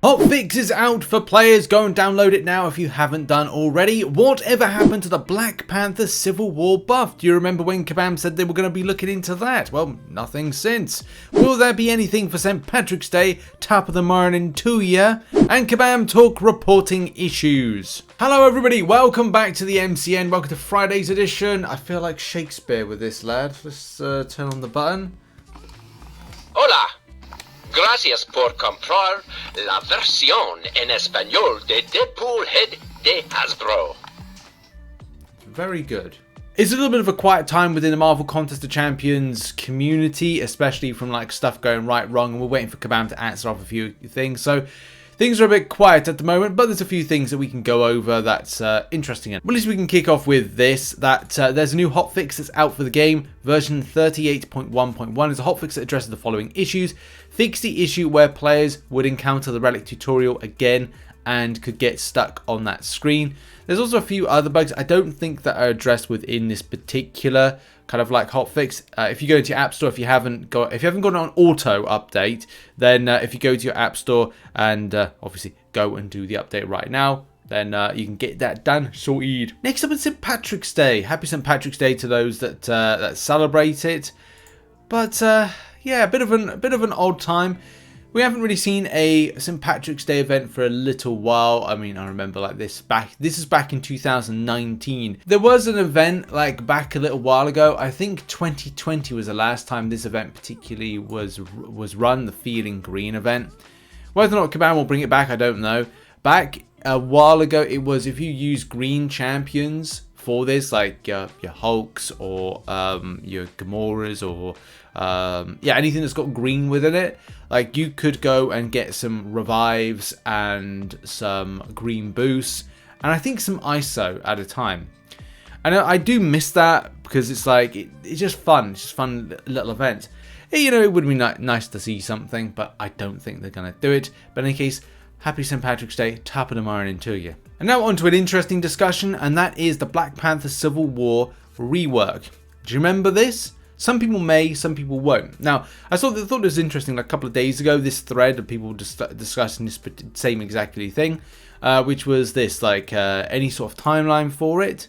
Hotfix is out for players. Go and download it now if you haven't done already. Whatever happened to the Black Panther Civil War buff? Do you remember when Kabam said they were going to be looking into that? Well, nothing since. Will there be anything for St. Patrick's Day, top of the morning to ya? And Kabam talk reporting issues. Hello everybody, welcome back to the MCN. Welcome to Friday's edition. I feel like Shakespeare with this lad. Let's turn on the button. Hola. Gracias por comprar la versión en español de Deadpool head de Hasbro. Very good. It's a little bit of a quiet time within the Marvel Contest of Champions community, especially from like stuff going right, wrong, and we're waiting for Kabam to answer off a few things. So things are a bit quiet at the moment, but there's a few things that we can go over that's interesting. Well, at least we can kick off with this, that there's a new hotfix that's out for the game. Version 38.1.1 is a hotfix that addresses the following issues. Fix the issue where players would encounter the Relic tutorial again and could get stuck on that screen. There's also a few other bugs I don't think that are addressed within this particular kind of like hotfix. If you go to your app store, if you haven't got an auto update, then if you go to your app store and obviously go and do the update right now, then you can get that done. Sorted. Next up is St. Patrick's Day. Happy St. Patrick's Day to those that that celebrate it. But yeah, a bit of an odd time. We haven't really seen a St. Patrick's Day event for a little while. I mean, I remember like this is back in 2019. There was an event like back a little while ago. I think 2020 was the last time this event particularly was run, the Feeling Green event. Whether or not Kabam will bring it back, I don't know. Back a while ago, it was if you use green champions for this, like your Hulks or your Gamoras or yeah, anything that's got green within it, like you could go and get some revives and some green boosts and I think some ISO at a time. And I do miss that because it's like it's just fun. It's just fun little events. You know, it would be nice to see something, but I don't think they're gonna do it. But in any case, happy St. Patrick's Day, top of the morning to you. And now on to an interesting discussion, and that is the Black Panther Civil War rework. Do you remember this? Some people may, some people won't. Now, I thought it was interesting like a couple of days ago, this thread of people discussing this same exactly thing, which was this, like any sort of timeline for it.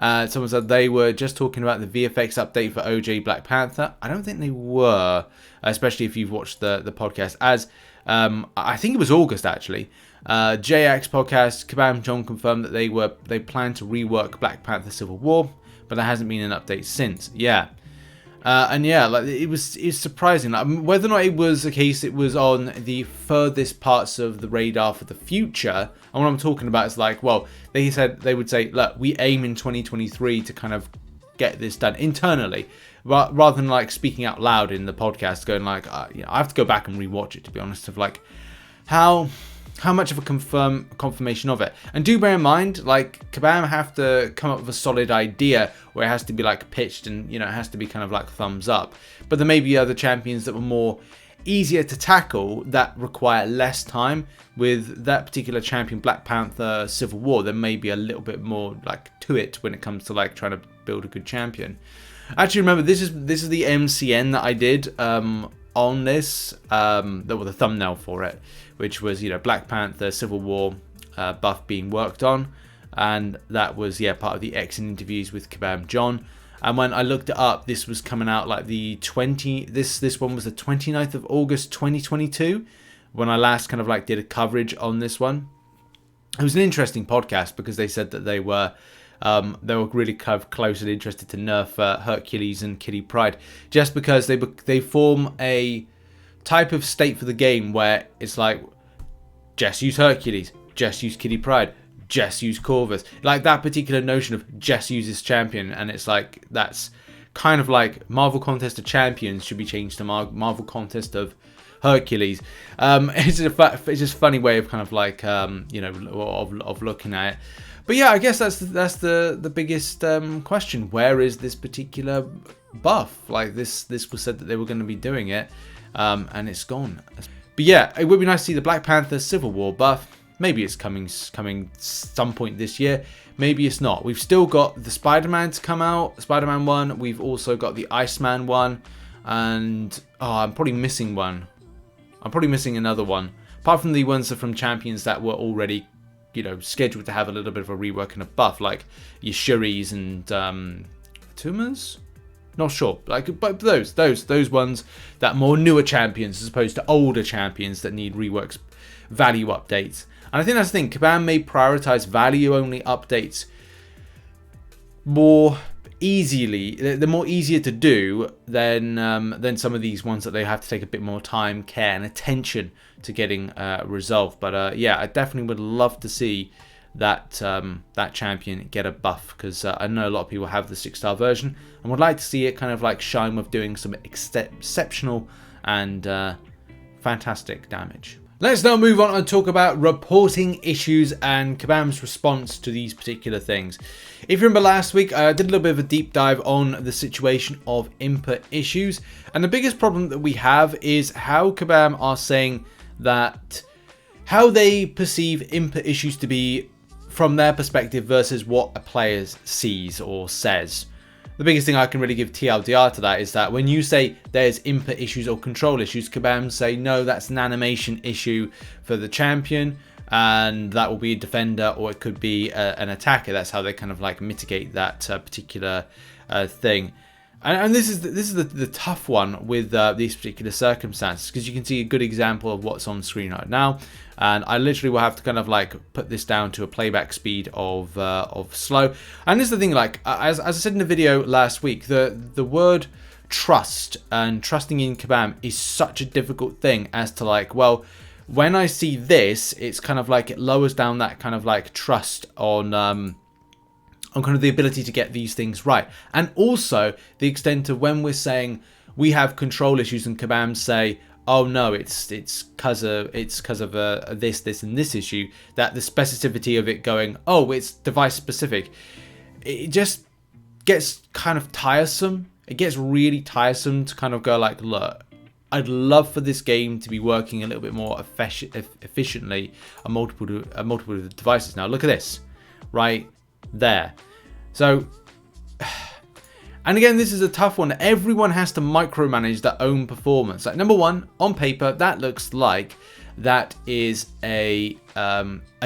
Someone said they were just talking about the VFX update for OJ Black Panther. I don't think they were, especially if you've watched the podcast, as I think it was August actually. JX podcast, Kabam John confirmed that they plan to rework Black Panther Civil War, but there hasn't been an update since. Yeah. And yeah, like it's surprising. Like, whether or not it was a case it was on the furthest parts of the radar for the future, and what I'm talking about is like, well, they said they would say, look, we aim in 2023 to kind of get this done internally, rather than like speaking out loud in the podcast, going like, you know, I have to go back and rewatch it to be honest, of like how much of a confirmation of it. And do bear in mind, like Kabam have to come up with a solid idea where it has to be like pitched and, you know, it has to be kind of like thumbs up. But there may be other champions that were more easier to tackle that require less time. With that particular champion, Black Panther Civil War, there may be a little bit more like to it when it comes to like trying to build a good champion. Actually, remember, this is the MCN that I did on this, that was the thumbnail for it, which was, you know, Black Panther Civil War buff being worked on, and that was, yeah, part of the exit interviews with Kabam John. And when I looked it up, this was coming out like this one was the 29th of August 2022 when I last kind of like did a coverage on this one. It was an interesting podcast because they said that they were really kind of close and interested to nerf Hercules and Kitty Pryde, just because they form a type of state for the game where it's like, just use Hercules, just use Kitty Pryde, just use Corvus. Like that particular notion of just use this champion, and it's like, that's kind of like Marvel Contest of Champions should be changed to Marvel Contest of Hercules. It's just a funny way of kind of like, you know, of looking at it. But yeah, I guess that's the biggest question. Where is this particular buff? Like this was said that they were going to be doing it, and it's gone. But yeah, it would be nice to see the Black Panther Civil War buff. Maybe it's coming some point this year. Maybe it's not. We've still got the Spiderman to come out, Spider-Man 1. We've also got the Iceman 1, and I'm probably missing one. I'm probably missing another one. apart from the ones that from champions that were already, you know, scheduled to have a little bit of a rework and a buff, like your Shuris and Tumas. Not sure, like, but those ones that more newer champions as opposed to older champions that need reworks, value updates. And I think that's the thing. Kabam may prioritize value only updates more easily. They're more easier to do than some of these ones that they have to take a bit more time, care, and attention to getting resolved. But yeah, I definitely would love to see that that champion get a buff, because I know a lot of people have the 6-star version and would like to see it kind of like shine with doing some exceptional and fantastic damage. Let's now move on and talk about reporting issues and Kabam's response to these particular things. If you remember last week, I did a little bit of a deep dive on the situation of input issues, and the biggest problem that we have is how Kabam are saying that how they perceive input issues to be from their perspective versus what a player sees or says. The biggest thing I can really give TLDR to that is that when you say there's input issues or control issues, Kabam say no, that's an animation issue for the champion, and that will be a defender or it could be an attacker. That's how they kind of like mitigate that particular thing. And this is the tough one with these particular circumstances, because you can see a good example of what's on screen right now. And I literally will have to kind of like put this down to a playback speed of slow. And this is the thing, like as I said in the video last week, the word trust and trusting in Kabam is such a difficult thing as to like, well, when I see this, it's kind of like it lowers down that kind of like trust on kind of the ability to get these things right. And also the extent of when we're saying we have control issues and Kabam say, oh no, it's because of this and this issue, that the specificity of it going, oh, it's device specific, it just gets kind of tiresome. It gets really tiresome to kind of go like, look, I'd love for this game to be working a little bit more efficiently on multiple devices. Now look at this right there. So, and again, this is a tough one. Everyone has to micromanage their own performance. Like, number one, on paper, that looks like that is a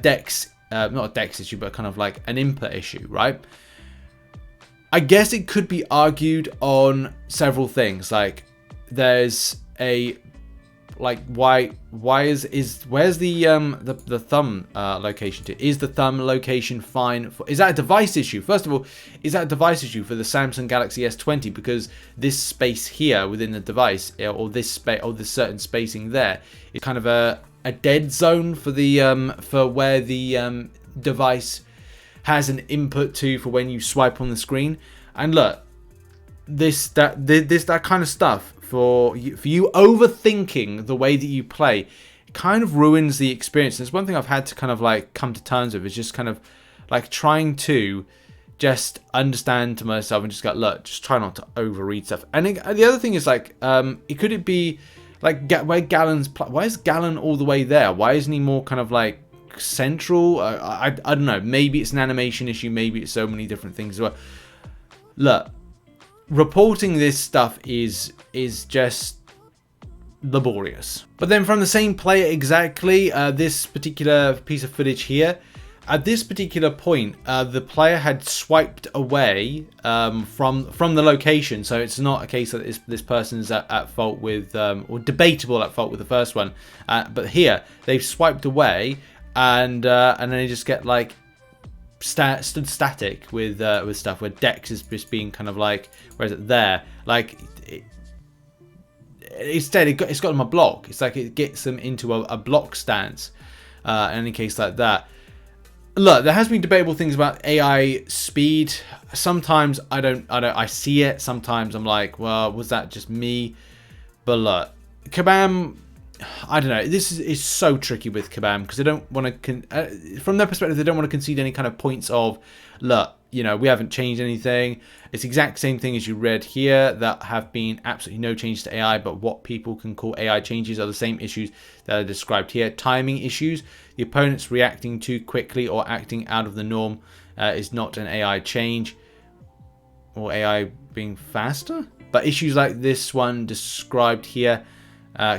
Dex, not a Dex issue, but kind of like an input issue, right? I guess it could be argued on several things. Like, there's a where's the thumb location to? Is the thumb location fine for, is that a device issue? First of all, is that a device issue for the Samsung Galaxy S20, because this space here within the device, or this space, or this certain spacing there, is kind of a dead zone for the for where the device has an input to for when you swipe on the screen. And look, that kind of stuff, for you overthinking the way that you play, it kind of ruins the experience. There's one thing I've had to kind of like come to terms with, is just kind of like trying to just understand to myself and just go, look, just try not to overread stuff. And the other thing is like, could it be like where Gallon's, why is Gallon all the way there? Why isn't he more kind of like central? I don't know. Maybe it's an animation issue. Maybe it's so many different things as well. Look, reporting this stuff is just laborious. But then from the same player exactly, this particular piece of footage here, at this particular point, the player had swiped away from the location. So it's not a case that this person's at fault with, or debatable at fault with the first one. But here, they've swiped away, and then they just get like stood static with stuff where Dex is just being kind of like, where is it there? Like, instead it's got them a block. It's like it gets them into a block stance in any case like that. Look, there has been debatable things about AI speed. Sometimes I see it. Sometimes I'm like, well, was that just me? But look, Kabam, I don't know. This is so tricky with Kabam, because they don't want to, from their perspective, they don't want to concede any kind of points of, look, you know, we haven't changed anything. It's the exact same thing as you read here, that have been absolutely no change to AI, but what people can call AI changes are the same issues that are described here. Timing issues, the opponent's reacting too quickly or acting out of the norm is not an AI change, or AI being faster. But issues like this one described here,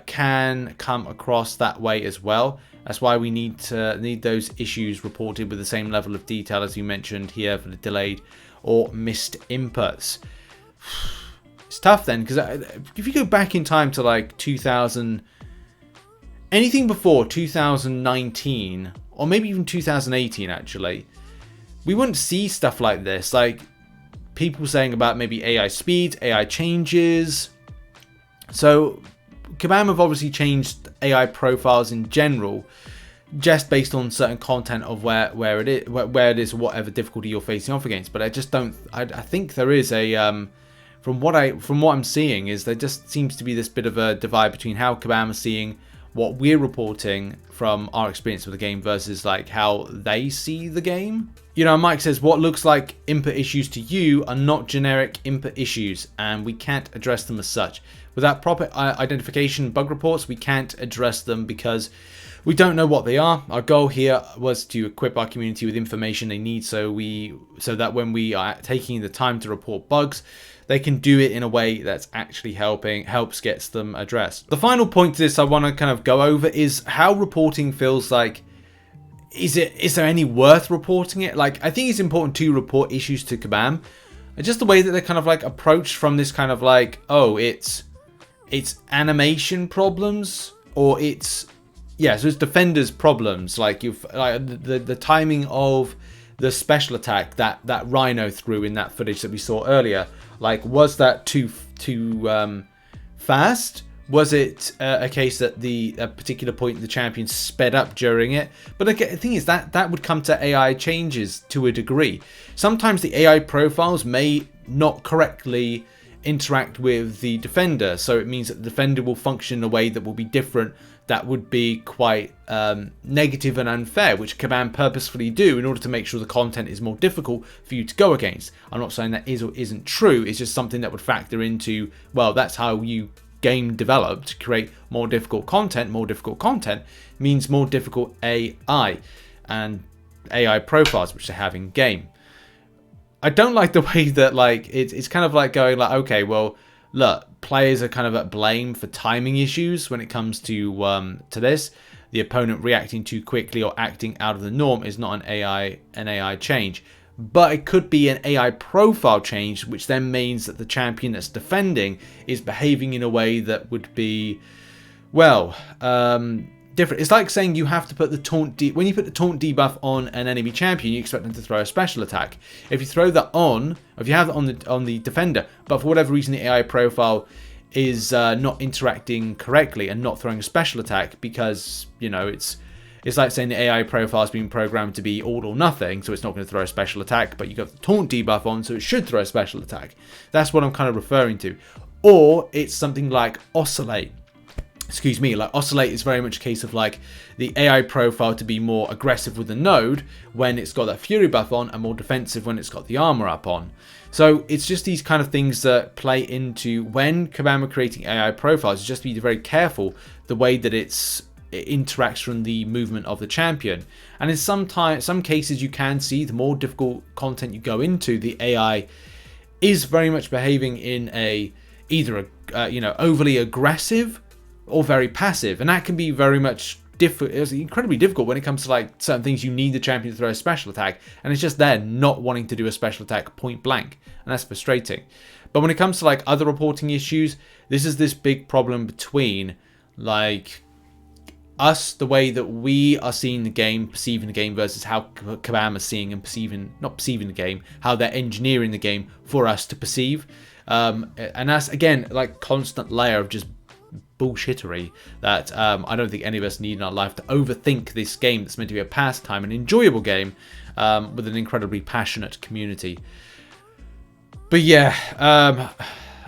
can come across that way as well. That's why we need those issues reported with the same level of detail as you mentioned here for the delayed or missed inputs. It's tough then, because if you go back in time to like 2000, anything before 2019, or maybe even 2018 actually, we wouldn't see stuff like this. Like people saying about maybe AI speeds, AI changes. So Kabam have obviously changed AI profiles in general, just based on certain content of where it is, whatever difficulty you're facing off against. But I just don't. I think there is a from what I'm seeing is there just seems to be this bit of a divide between how Kabam are seeing what we're reporting from our experience with the game versus like how they see the game. You know, Mike says what looks like input issues to you are not generic input issues, and we can't address them as such. Without proper identification bug reports, we can't address them because we don't know what they are. Our goal here was to equip our community with information they need so that when we are taking the time to report bugs, they can do it in a way that's actually gets them addressed. The final point to this I want to kind of go over is how reporting feels like. Is there any worth reporting it? Like, I think it's important to report issues to Kabam. Just the way that they're kind of like approached from this kind of like, oh, it's animation problems, or so it's defenders problems. Like the timing of the special attack that Rhino threw in that footage that we saw earlier. Like, was that too fast? Was it a case that a particular point the champion sped up during it? But the thing is that would come to AI changes to a degree. Sometimes the AI profiles may not correctly interact with the defender, so it means that the defender will function in a way that will be different. That would be quite negative and unfair, which Kabam purposefully do in order to make sure the content is more difficult for you to go against. I'm not saying that is or isn't true. It's just something that would factor into, well, that's how you game developed to create more difficult content. More difficult content means more difficult AI and AI profiles which they have in game. I don't like the way that like it's kind of like going like, okay, well, look, players are kind of at blame for timing issues when it comes to this. The opponent reacting too quickly or acting out of the norm is not an AI change. But it could be an AI profile change, which then means that the champion that's defending is behaving in a way that would be, well, different. It's like saying you have to put the taunt when you put the taunt debuff on an enemy champion, you expect them to throw a special attack. If you throw that on, if you have that on the defender, but for whatever reason the AI profile is not interacting correctly and not throwing a special attack, because you know it's like saying the AI profile has been programmed to be all or nothing, so it's not going to throw a special attack, but you got the taunt debuff on, so it should throw a special attack. That's what I'm kind of referring to. Or it's something like Oscillate. Excuse me, like Oscillate is very much a case of like the AI profile to be more aggressive with the node when it's got that Fury buff on, and more defensive when it's got the armor up on. So it's just these kind of things that play into when Kabam are creating AI profiles. You just need to be very careful the way that it interacts from the movement of the champion. And in some cases you can see the more difficult content you go into, the AI is very much behaving in either overly aggressive or very passive, and that can be very much difficult. It's incredibly difficult when it comes to like certain things. You need the champion to throw a special attack, and it's just there not wanting to do a special attack point blank, and that's frustrating. But when it comes to like other reporting issues, this is this big problem between like us, the way that we are seeing the game, perceiving the game, versus how Kabam are seeing and not perceiving the game, how they're engineering the game for us to perceive. And that's, again, like constant layer of just bullshittery that I don't think any of us need in our life to overthink this game that's meant to be a pastime, an enjoyable game with an incredibly passionate community. But yeah,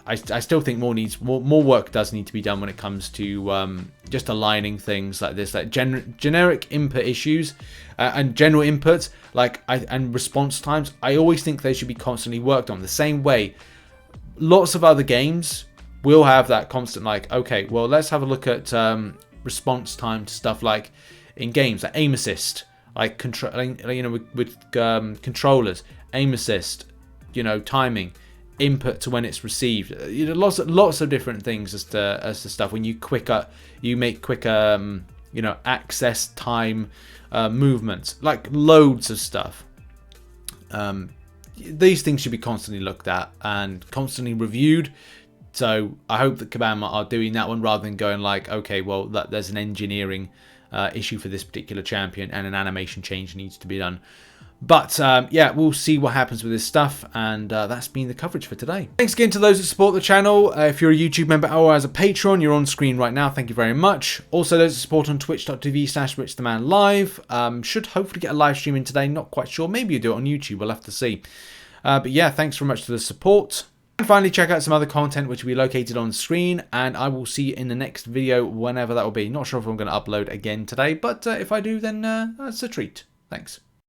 I still think more work does need to be done when it comes to just aligning things like this, like generic input issues and general inputs, and response times. I always think they should be constantly worked on. The same way, lots of other games will have that constant, like, okay, well, let's have a look at response time to stuff like in games like aim assist, like with controllers, aim assist, timing. input to when it's received. You know, lots of different things as to stuff. When you make quicker you know, access time movements, like loads of stuff. These things should be constantly looked at and constantly reviewed. So I hope that Kabam are doing that one rather than going like, okay, well, there's an engineering issue for this particular champion and an animation change needs to be done. But yeah, we'll see what happens with this stuff, and that's been the coverage for today. Thanks again to those that support the channel. If you're a YouTube member or as a patron, you're on screen right now. Thank you very much. Also, those that support on twitch.tv/RichTheMan live. Should hopefully get a live stream in today. Not quite sure. Maybe you do it on YouTube. We'll have to see. But yeah, thanks very much for the support. And finally, check out some other content which will be located on screen, and I will see you in the next video whenever that will be. Not sure if I'm going to upload again today, but if I do, then that's a treat. Thanks.